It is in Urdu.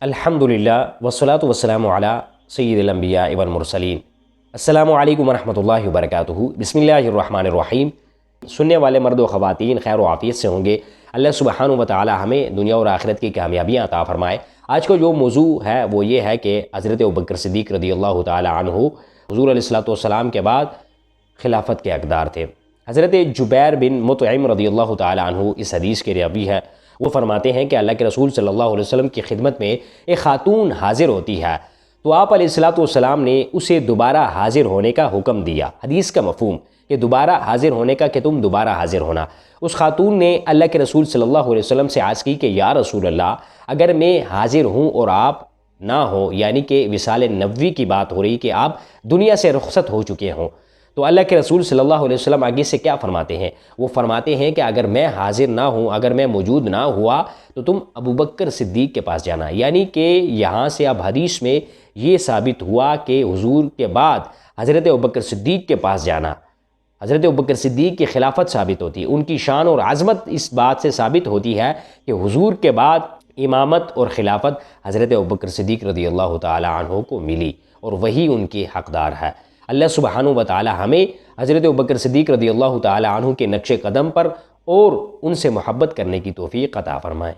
الحمدللہ والصلاة والسلام علی سید الانبیاء والمرسلین۔ السلام علیکم ورحمۃ اللہ وبرکاتہ۔ بسم اللہ الرحمن الرحیم۔ سننے والے مرد و خواتین خیر و عافیت سے ہوں گے۔ اللہ سبحانہ و تعالی ہمیں دنیا اور آخرت کی کامیابیاں عطا فرمائے۔ آج کا جو موضوع ہے وہ یہ ہے کہ حضرت ابوبکر صدیق رضی اللہ تعالی عنہ حضور علیہ الصلوۃ والسلام کے بعد خلافت کے حقدار تھے۔ حضرت جبیر بن مطعم رضی اللہ تعالی عنہ اس حدیث کے راوی ہے۔ وہ فرماتے ہیں کہ اللہ کے رسول صلی اللہ علیہ وسلم کی خدمت میں ایک خاتون حاضر ہوتی ہے تو آپ علیہ الصلوۃ والسلام نے اسے دوبارہ حاضر ہونے کا حکم دیا۔ حدیث کا مفہوم کہ دوبارہ حاضر ہونے کا کہ تم دوبارہ حاضر ہونا۔ اس خاتون نے اللہ کے رسول صلی اللہ علیہ وسلم سے عرض کی کہ یا رسول اللہ، اگر میں حاضر ہوں اور آپ نہ ہوں، یعنی کہ وصال نبوی کی بات ہو رہی کہ آپ دنیا سے رخصت ہو چکے ہوں، تو اللہ کے رسول صلی اللہ علیہ وسلم آگے سے کیا فرماتے ہیں؟ وہ فرماتے ہیں کہ اگر میں حاضر نہ ہوں، اگر میں موجود نہ ہوا تو تم ابوبکر صدیق کے پاس جانا۔ یعنی کہ یہاں سے اب حدیث میں یہ ثابت ہوا کہ حضور کے بعد حضرت ابوبکر صدیق کے پاس جانا، حضرت ابوبکر صدیق کی خلافت ثابت ہوتی ہے، ان کی شان اور عظمت اس بات سے ثابت ہوتی ہے کہ حضور کے بعد امامت اور خلافت حضرت ابوبکر صدیق رضی اللہ تعالی عنہ کو ملی اور وہی ان کی حقدار ہے۔ اللہ سبحانہ و تعالی ہمیں حضرت ابوبکر صدیق رضی اللہ تعالی عنہ کے نقش قدم پر اور ان سے محبت کرنے کی توفیق عطا فرمائے۔